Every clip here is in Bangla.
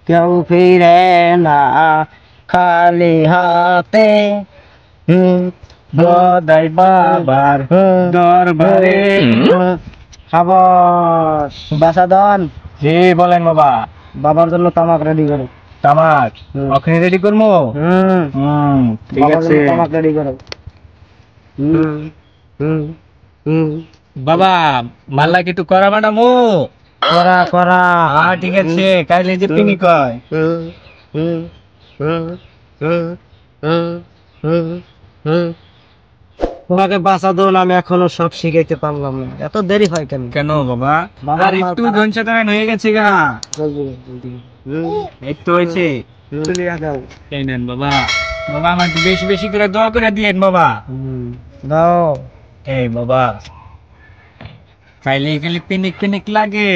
কেউ ফিরে না খালি হাতে, গদাই বাবার দরবারে। খাবার বাসাদন। জি বলেন বাবা। বাবার জন্য তামাক রেডি করো। তামাক ওখানে রেডি করবো। ঠিক আছে তামাক রেডি করো। বাবা মাল্লা কি একটু করা বানামো। করা করা। ঠিক আছে কাইলে যে পিনি কয়। তোমাকে বাসাদন আমি এখনো সব শিখাইতে পারলাম না, এত দেরি হয় কেন? কেন বাবা? বাবার একটু ঘন্টা হয়ে গেছে গা। এই তো হয়েছে। এই নেন বাবা। বাবা আমার বেশি বেশি করে দোয়া করে দিয়েন বাবা। দাও। এই বাবা খাইলে খালি পিনিক পিনিক লাগে।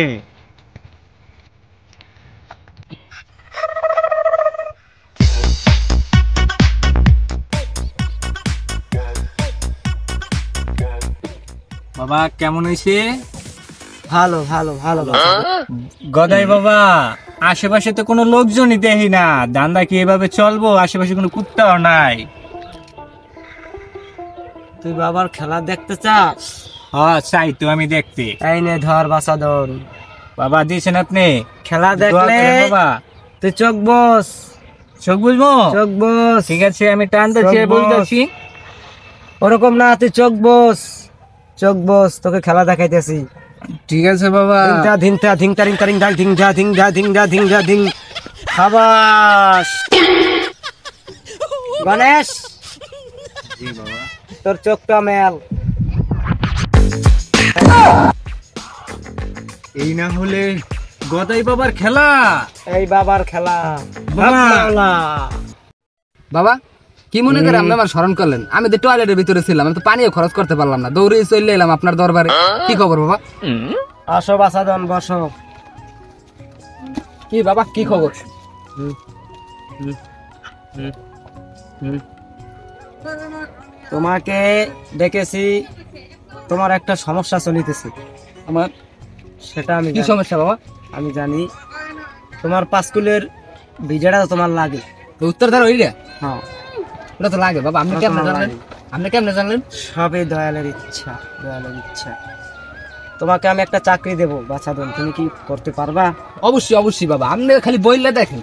বাবা কেমন হয়েছে? ভালো ভালো ভালো। গদাই বাবা আশেপাশে তো কোনো লোকজনই দেখি না, দান্দা কি এভাবে চলবো? আশেপাশে কোনো কুত্তাও নাই। তুই বাবার খেলা দেখতে চাস? হ্যাঁ চাই তো আমি দেখতে। এই নে ধর বাসাদন। বাবা দিয়েছেন আপনি খেলা দোয়া দেখলে করেন বাবা। তুই চোখ বস। চোখ বুঝবো? চোখ বস। ঠিক আছে আমি টানতেছি চোখ বস। বলতেছি। ওরকম না, তুই চোখ বস। চোখ বস, তোকে খেলা দেখাইতেছি। ঠিক আছে বাবা। ধিংটা ধিংটা ধিংটা রিংটা রিংটা ধিংটা ধিংটা ধিংটা ধিংটা ধিং। খাবাস গণেশ। জি বাবা। তোর চোখটা মেল। এই না হলে গদাই বাবার খেলা। এই বাবার খেলা। বাবা। বাবা কি মনে করে আপনি আমার স্মরণ করলেন? আমি তো টয়লেটের ভিতরে ছিলাম, আমি তো পানিও খরচ করতে পারলাম না, দৌড়ে চলে এলাম আপনার দরবারে। কি খবর বাবা? আসো বাসাদন বসো। কি বাবা কি খবর? তোমাকে ডেকেছি, তোমার একটা সমস্যা চলিতেছে। আমার সেটা আমি কি জানি। সমস্যা বাবা? আমি জানি তোমার পাঁচকুলের ভিজাটা তোমার লাগে। তো উত্তর ধার ওই রে, হ্যাঁ ওটা তো লাগে বাবা। আপনি ওটা কেমনে তোমার জানলেন? লাগে। আপনি কেমনে জানলেন? সবই দয়ালের ইচ্ছা, দয়ালের ইচ্ছা। তোমাকে আমি একটা চাকরি দেব বাছাদন, তুমি কি করতে পারবা? অবশ্যই অবশ্যই বাবা, আপনি খালি বইলে দেখেন,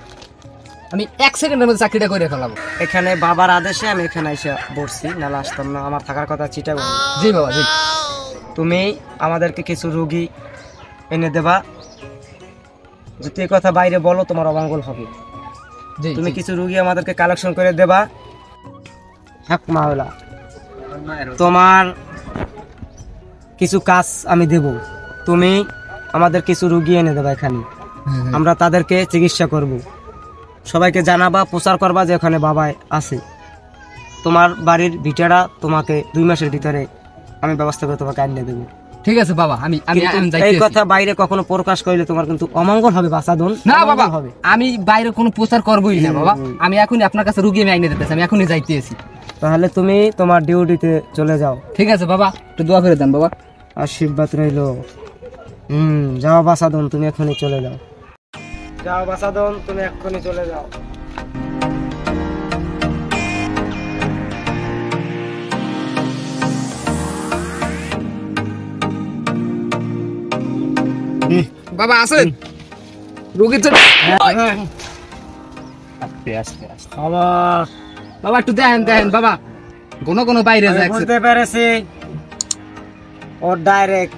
আমি 1 সেকেন্ডের মধ্যে চাকরিটা করে ফেলাবো। এখানে বাবার আদেশে আমি এখানে এসে বসছি, নাহলে আসতাম না। আমার থাকার কথা চিটাগং। জি বাবা জি। তুমি আমাদেরকে কিছু রুগী এনে দেবা। যদি এই কথা বাইরে বলো তোমার অমঙ্গল হবে। জি তুমি জি। কিছু রুগী আমাদেরকে কালেকশন করে দেবা। হ্যাঁ মাওলা, তোমার কিছু কাজ আমি দেব। তুমি আমাদের কিছু রুগী এনে দেবা এখানে, আমরা তাদেরকে চিকিৎসা করব। সবাইকে জানাবা, প্রচার করবা যে ওখানে বাবা আছে। তোমার বাড়ির ভিটাটা তোমাকে 2 মাসের ভিতরে আমি ব্যবস্থা করে তোমাকে আনিয়ে দেবো। ঠিক আছে বাবা, আমি আমি কিন্তু আমি এই যাইতেছি। কথা বাইরে কখনো প্রকাশ করলে তোমার কিন্তু অমঙ্গল হবে বাসাদন। না বাবা, অমঙ্গল হবে। আমি বাইরে কোনো প্রচার করবোই না বাবা। আমি এখনই আপনার কাছে রুগী আমি আইনে দিতেছি, আমি এখনই যাইতেছি। তাহলে তুমি তোমার ডিউটিতে চলে যাও। ঠিক আছে বাবা, একটু দোয়া করে দেন বাবা। আশীর্বাদ রইল। যাও বাসাদন, তুমি এখনই চলে যাও। যাও বাসাদন, তুমি এখনই চলে যাও। বাবা আসেন, রুগী তো আস্তে আস্তে আস্তে। আবার বাবা একটু দেখেন দেখেন বাবা, কোনো বাইরে আমি যাচ্ছে বুঝতে পেরেছি, ওর ডাইরেক্ট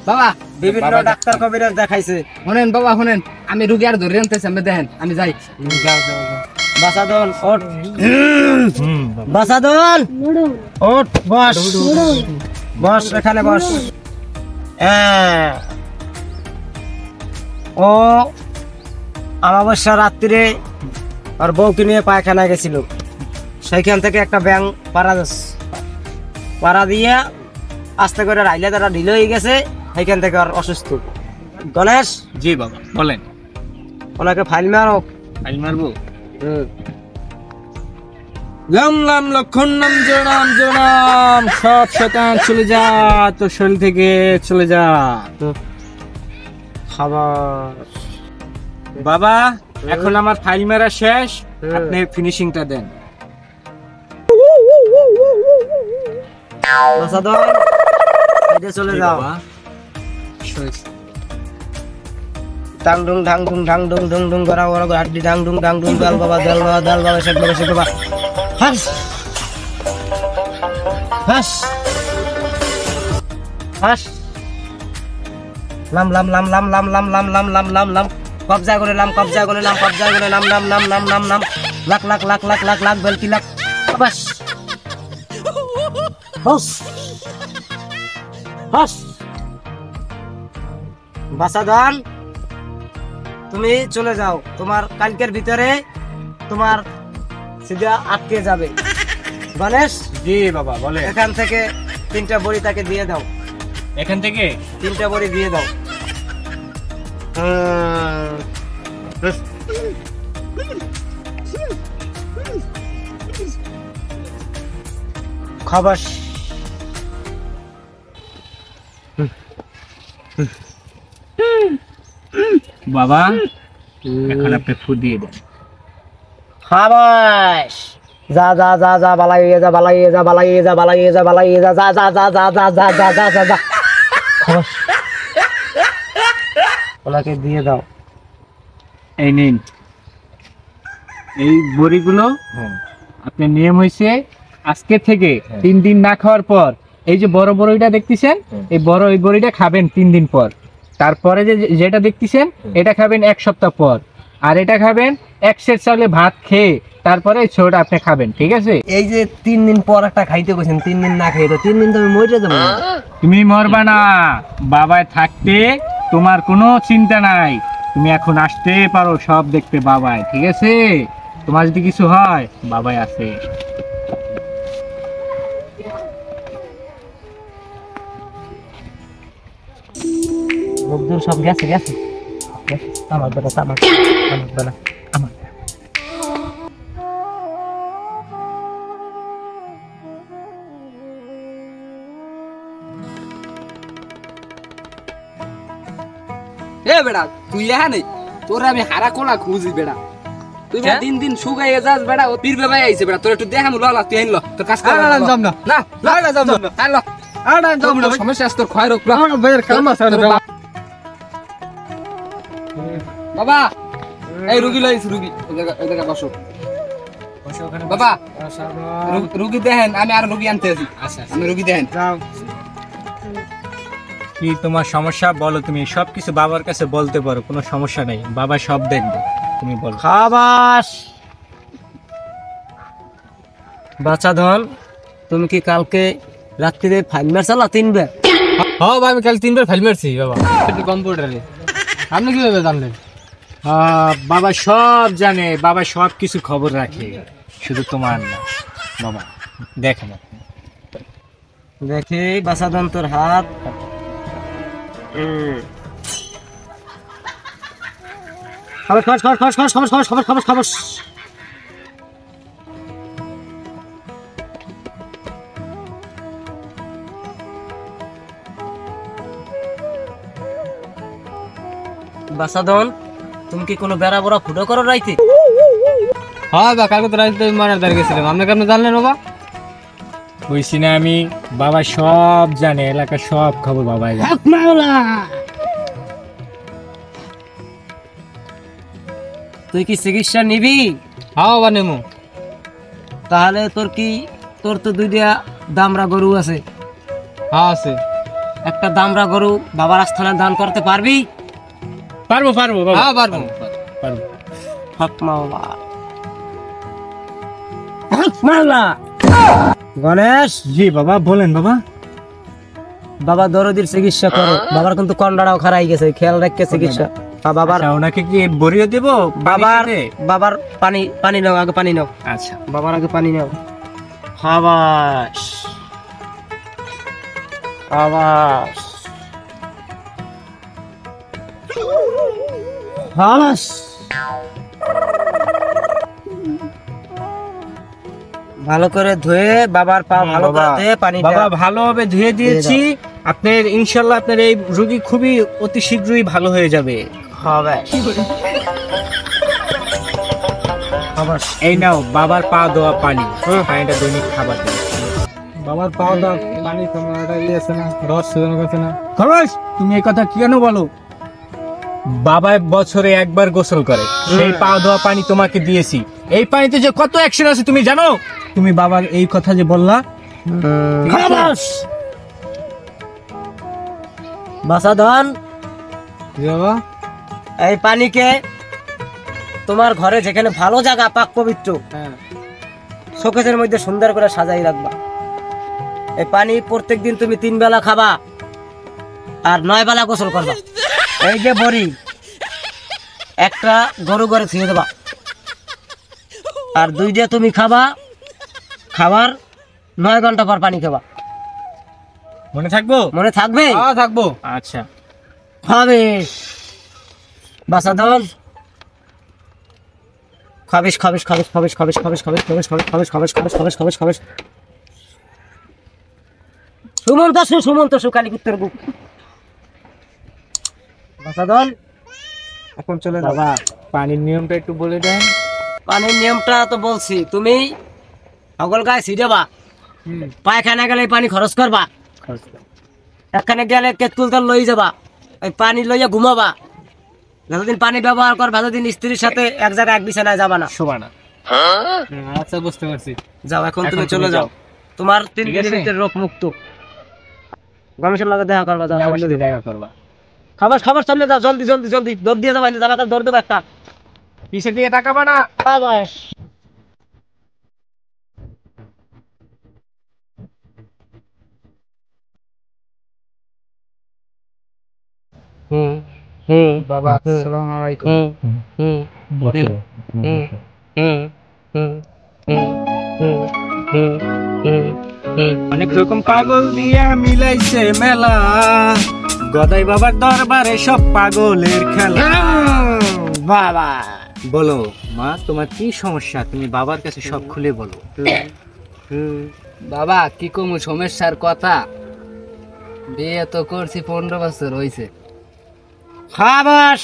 বাবা। বিভিন্ন বাবা, ডাক্তার কবিরাজ দেখাইছে। শোনেন বাবা শোনেন, আমি রুগী আর ধরে আনতেছি, আপনি দেখেন আমি যাই। যাও যাও যাও। বাসাদন ওঠ। বাসাদন ওঠ, বস বস, এখানে বস। হ্যাঁ, ও অমাবস্যা রাত্রিরে আর বউকে নিয়ে পায়খানায় গেছিল। সেইখান থেকে একটা ব্যাং পাড়া দিয়ে আস্তে করে রাইলে তারা ঢিল হয়ে গেছে। সেইখান থেকে আর অসুস্থ। গণেশ, জি বাবা বলেন। ওনাকে ফাইল মারো। ফাইল মারবো? লাম লাম লক্ষণ নাম জনাম জনাম, সব শয়তান চলে যা, তোর শরীর থেকে চলে যা। খাবার বাবা এখন আমার ফাইল মারা শেষ, আপনি ফিনিশিংটা দেন। বাসাদন সাইডে চলে যাও। ডাং ডুং ঢাং ডুং ঢাং ডুং ডুং ডুং গড়া গড়া হাড্ডি ডাং ডুং ডাং ডুং দাল বাবা দাল বাবা দাল বাবা শেখ বাবা শেখ বাবা। হাস হাস হাস লাম লাম লাম লাম লাম লাম লাম লাম লাম লাম লাম কবজা করে লাম কবজা করে লাম কবজা করে লাম লাম লাম লাম লাম লাম লাখ লাখ লাখ লাখ লাখ লাখ বেলকি লাখ বাস হাস হাস। বাসাদান তুমি চলে যাও, তোমার কালকের ভিতরে তোমার সিধা আটকে যাবে। গণেশ জি বাবা বলে। এখান থেকে 3টা বড়ি তাকে দিয়ে দাও, এখান থেকে 3টা বড়ি দিয়ে দাও। খাবাস বাবা এখন আপনি ফু দিয়ে দেন। খাবাস যা যা যা যা বালাইয়ে যা বালাইয়ে যা বালাইয়ে যা বালাইয়ে যা বালাইয়ে যা যা যা যা যা যা যা যা যা যা যা খাবাস ওনাকে দিয়ে দাও। এই নিন এই বড়িগুলো, আপনার নিয়ম হয়েছে আজকে থেকে 3 দিন না খাওয়ার পর এই যে বড় বড়িটা দেখতেছেন, এই বড় এই বড়িটা খাবেন 3 দিন পর। তারপরে যেটা দেখতেছেন এটা খাবেন 1 সপ্তাহ পর, আর এটা খাবেন 1 সের চাউলে ভাত খেয়ে তারপরে এই ছোটটা আপনি খাবেন, ঠিক আছে? এই যে 3 দিন পর একটা খাইতে কইছেন, 3 দিন না খাই তো 3 দিন তো আমি মরে যাবো। তুমি মরবা না, বাবায় থাকতে তোমার কোনো চিন্তা নাই, তুমি এখন আসতে পারো সব দেখতে বাবায়, ঠিক আছে? তোমার যদি কিছু হয় বাবাই আছে। লোকজন সব গেছে গেছে আমার বেটা আমার আমার বেটা আমার। এ বেড়া তুই হ্যাঁ নেই, তোর আমি হারা কোলা খুঁজি বেড়া, তুই বেড়া দিন দিন শুকাইয়ে যাস বেড়া। ও পীর বেবাই আইছে বেড়া, তোর একটু দেখাম ললা, তুই আইন ল তোর কাজ কর। না যাম না, না না যাম না, আইন ল আড়া যাম না, সমস্যা আছে তোর খয় রোক বের কাম আছে বাবা। এই রুগী লইছি, রুগী ওই জায়গা বসো বাবা। রুগী দেখেন, আমি আর রুগী আনতে আছি। আচ্ছা আমি রুগী দেখেন। কি তোমার সমস্যা বলো, তুমি সবকিছু বাবার কাছে বলতে পারো, কোনো সমস্যা নেই, বাবা সব দেখবে, তুমি বলো। খাবাস বাচ্চা ধন, তুমি কি কালকে রাত্রিরে ফাইল মারছালা 3 বার? হ্যাঁ ভাই আমি কাল 3 বার ফাইল মারছি বাবা কম্পিউটারে। আপনি কিভাবে জানলেন? বাবা সব জানে, বাবা সব কিছু খবর রাখে, শুধু তোমার না বাবা। দেখেন দেখি বাচ্চা ধন তোর হাত। খাবাস খাবাস খাবাস খাবাস খাবাস খাবাস খাবাস খাবাস খাবাস। বাসাদন তুমি কি কোনো বেড়া বড়া ফুটো করো রাইতে? হ্যাঁ বা কালকে তো রাইতে মারার দাঁড়িয়ে গেছিলাম, আপনি কেমন জানলেন বাবা? বলছি না আমি, বাবা সব জানে, এলাকার সব খবর বাবাই জানে। তুই কি চিকিৎসা নিবি? হ্যাঁ বাবা নেমু। তাহলে তোর তো 2টা দামরা গরু আছে। হ্যাঁ আছে। একটা দামরা গরু বাবার আস্থানে দান করতে পারবি? পারবো পারবো বাবা, হ্যাঁ পারবো পারবো। হক মাওলা হক মাওলা। গণেশ জি বাবা বলেন বাবা। বাবা দরদির চিকিৎসা করো, বাবার কিন্তু কন্ডাটাও খারাই গেছে, খেয়াল রাখকে চিকিৎসা। বাবার আচ্ছা, ওনাকে কি বড়িও দেব? বাবার পানি নাও, আগে পানি নাও। আচ্ছা বাবার আগে পানি নাও। খাবাস খাবাস খাবাস। ভালো করে ধুয়ে বাবার পা ভালো করে ধুয়ে পানি বাবা ভালোভাবে ধুয়ে দিয়েছি। আপনার ইনশাল্লাহ আপনার এই রোগী খুবই অতি শীঘ্রই ভালো হয়ে যাবে। হবে। এই নাও বাবার পা দেওয়া পানি, পানিটা দৈনিক খাবার দিন। বাবার পাওয়া দাও পানি তোমার একটা ইয়ে আছে না, রস সেজন্য আছে না। খরচ, তুমি এই কথা কেন বলো? বাবা বছরে একবার গোসল করে, সেই পা দেওয়া পানি তোমাকে দিয়েছি। এই পানিতে যে কত অ্যাকশন আছে তুমি জানো? তুমি বাবার এই কথা যে বললা, খাবাস বাসাধন, জি বাবা। এই পানিকে তোমার ঘরে যেখানে ভালো জায়গা পাক পবিত্র শোকেসের মধ্যে সুন্দর করে সাজাই রাখবা। এই পানি প্রত্যেকদিন তুমি 3 বেলা খাবা আর 9 বেলা গোসল করবা। এই যে বড়ি একটা গরু ঘরে ছুঁয়ে দেবা, আর 2টা তুমি খাবা। খাবার 9 ঘন্টা পর পানি খাবা। মনে থাকবো? মনে থাকবে? থাকবো। আচ্ছা, খাবে বাসাধন, খাবিস খাবিস খাবিস খাবিস খাবিস খাবিস খাবিস খাবিস খাবিস খাবিস খাবিস খাবিস খাবিস খাবিস। সুমন্ত সুকালী পুত্র বুক বাসাধন, এখন চলে যাও। বাবা পানির নিয়মটা একটু বলে দেন। পানির নিয়মটা তো বলছি, তুমি সকল গায়ে ছিটাবা, পায়খানা গেলে এই পানি খরচ করবা, এখানে গেলে কেতুল তেল লই যাবা, ওই পানি লইয়া ঘুমাবা। যতদিন পানি ব্যবহার করবা ততদিন স্ত্রীর সাথে এক জায়গায় এক বিছানায় যাবা না। শোবানা। আচ্ছা বুঝতে পারছি। যাও এখন তুমি এখন চলে তুমি যাও, যাও। তোমার 3 ঠিক আছে? মিনিটের রোগ মুক্ত। গমেশের লগে দেখা করবা, যাও আমার সাথে দেখা করবা। খাবার খাবার সামনে যাও, জলদি জলদি জলদি, দৌড় দিয়ে যাবা, যাবা দৌড় দেবো একটা। পিছের দিকে তাকাবা না। হুম হুম বাবা আসসালামু আলাইকুম। হুম হুম হুম হুম হুম হুম হুম হুম হুম। অনেক রকম পাগল দিয়া মিলাইছে মেলা, গদাই বাবার দরবারে সব পাগলের খেলা। বাবা বলো মা, তোমার কি সমস্যা? তুমি বাবার কাছে সব খুলে বলো। বাবা কি কমু সমস্যার কথা, বিয়ে তো করছি 15 বছর হইছে। খাবাস,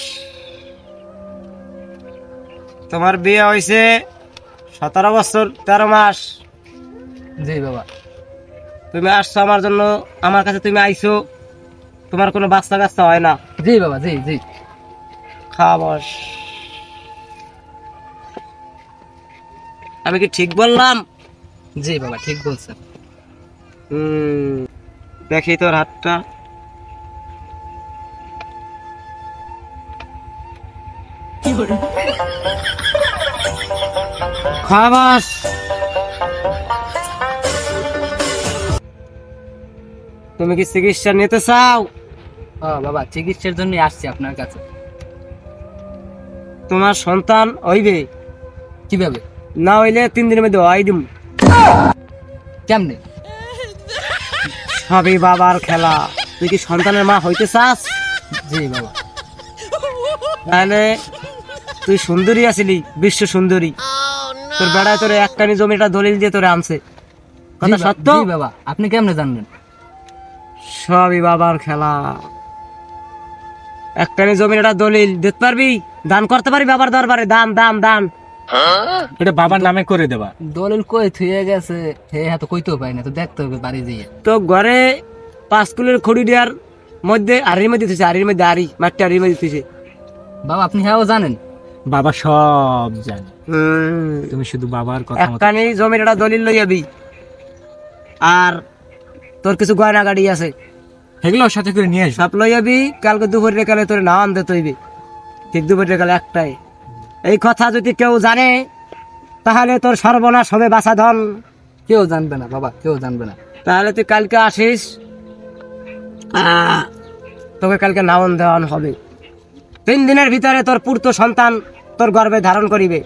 তোমার বিয়ে হয়েছে 17 বছর 13 মাস। জি বাবা। তুমি আসছো আমার জন্য, আমার কাছে তুমি আইছো, তোমার কোনো বাচ্চা কাচ্চা হয় না। জি বাবা, জি জি। খাবাস, আমি কি ঠিক বললাম? জি বাবা ঠিক বলছেন। দেখি তোর হাতটা। খাবাস, তুমি কি চিকিৎসা নিতে চাও? হ্যাঁ বাবা, চিকিৎসার জন্য আসছি আপনার কাছে। তোমার সন্তান হইবে, কিভাবে? না হইলে 3 দিনের মধ্যে হয় দিম। কেমনে? সবই বাবার খেলা। তুই কি সন্তানের মা হইতে চাস? জি বাবা। তাহলে তুই সুন্দরী আছিলি, বিশ্ব সুন্দরী, তোর বেড়ায় তোর একটানি জমিটা দলিল দিয়ে তোরে আনছে, কথা সত্য? জি বাবা, আপনি কেমনে জানলেন? সবই বাবার খেলা। একটানি জমিটা দলিল দিতে পারবি, দান করতে পারবি বাবার দরবারে, দান দান দান। এটা বাবার নামে করে দেবা। দলিল কই থুয়ে গেছে, হে হাতে কইতেও পাই না, তো দেখতে হবে বাড়ি দিয়ে। তো ঘরে 5 কিলোর খড়ি দেওয়ার মধ্যে আড়ির মধ্যে দিতেছে, আড়ির মধ্যে আড়ি, মাটি আড়ির মধ্যে দিতেছে। বাবা আপনি হ্যাঁ জানেন? বাবা সব জানে, তুমি শুধু বাবার কথা মতো। একটানি জমিটা দলিল লই যাবি, আর তোর কিছু গয়না গাড়ি আছে এগুলো সাথে করে নিয়ে আসো। সব লই যাবি। কালকে দুপুরে কালে তোর নাম দিতে হইবে, ঠিক দুপুরে কালে একটাই। এই কথা যদি কেউ জানে তাহলে তোর সর্বনাশ হবে বাছাধন। কেউ জানবে না বাবা, কেউ জানবে না। তাহলে তুই কালকে আসিস, তোকে কালকে নাওন দেওয়ান হবে। 3 দিনের ভিতরে তোর পুত্র সন্তান তোর গর্ভে ধারণ করিবে।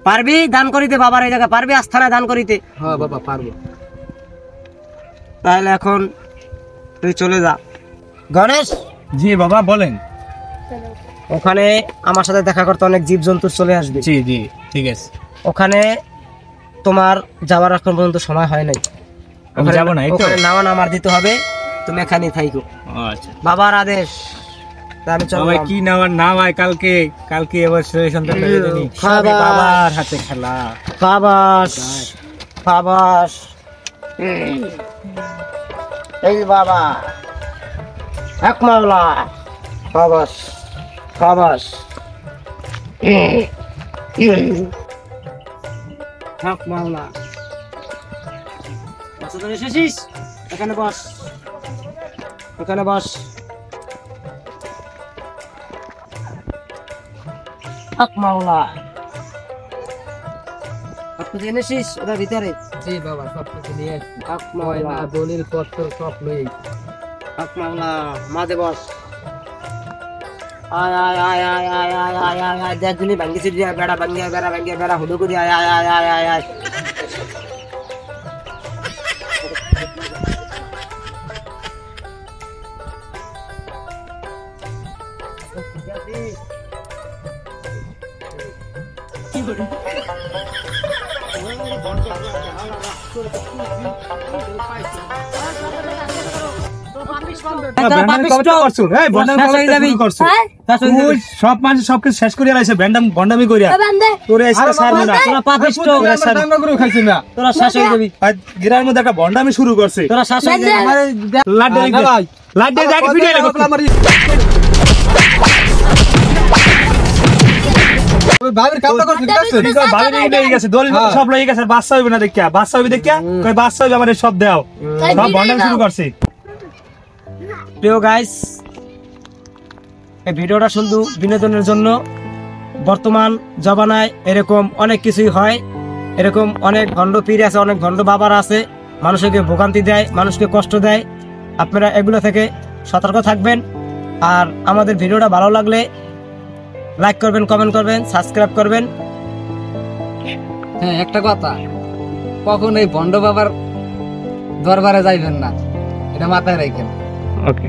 পারবি দান করিতে বাবার এই জায়গা? পারবি আস্থানায় দান করিতে? হ্যাঁ বাবা পারবো। তাহলে এখন তুই চলে যা। গণেশ, জি বাবা বলেন। ওখানে আমার সাথে দেখা করতে অনেক জীবজন্তু চলে আসবে। জি জি ঠিক আছে। ওখানে তোমার যাওয়ার এখন পর্যন্ত সময় হয় নাই। আমি যাবো না, এই তো? ওখানে নামা নামার দিতে হবে, তুমি এখানেই থাইকো। আচ্ছা বাবার আদেশ, তা আমি সবাই চললাম। কি নামার নাম হয় কালকে, কালকে এবার সন্তান খাবার। বাবার হাতে খেলা। বাবাস বাবাস, এই বাবা এক মাওলা, বাবাস বাবাস, হক মাওলা। আচ্ছা তোর এসেছিস, এখানে বস, এখানে বস। হক মাওলা, আপনি জেনেছিস ওটা ভিতরে? জি বাবা, সব কিছু নিয়ে আসছি। হক মাওলা, দলিল পত্র সব লই। হক মাওলা, মাঝে বস। আয় আয় আয় আয় আয় আয় আয় আয় আয়, দেখ দিনি ভাঙ্গিছি দিয়া, বেড়া ভাঙ্গিয়া, বেড়া ভাঙ্গিয়া, বেড়া হুদু করি, আয় আয় আয় আয় আয় আয়। সব মানুষ সবকিছু শেষ করে আলাইছে, ভন্ডামি করিয়া তোরে আইসা ছাড়বো না। তোরা পাপিষ্ট, খাইছি না তোরা শ্বাস হয়ে যাবি, আর গ্রামের মধ্যে একটা ভন্ডামি শুরু করছে। তোরা শ্বাস হয়ে যাবি। লাড্ডু লাড্ডু দেখে ভিডিও লাগো। ভাবির কামটা করছিস ভালো নিয়ে গেছে, দলিল পত্র সব লয়ে গেছে, বাচ্চা হইবে না দেখিয়া, বাচ্চা হইবে দেখিয়া কই বাচ্চা হইবে আমাদের সব দাও, সব ভন্ডামি শুরু করছে। প্রিয় গাইস, এই ভিডিওটা শুধু বিনোদনের জন্য। বর্তমান জমানায় এরকম অনেক কিছুই হয়, এরকম অনেক ভণ্ড পীর আছে, অনেক ভণ্ড বাবার আছে, মানুষকে ভোগান্তি দেয়, মানুষকে কষ্ট দেয়। আপনারা এগুলো থেকে সতর্ক থাকবেন। আর আমাদের ভিডিওটা ভালো লাগলে লাইক করবেন, কমেন্ট করবেন, সাবস্ক্রাইব করবেন। হ্যাঁ, একটা কথা, কখন এই ভণ্ড বাবার দরবারে যাইবেন না, এটা মাথায় রাখেন। ওকে।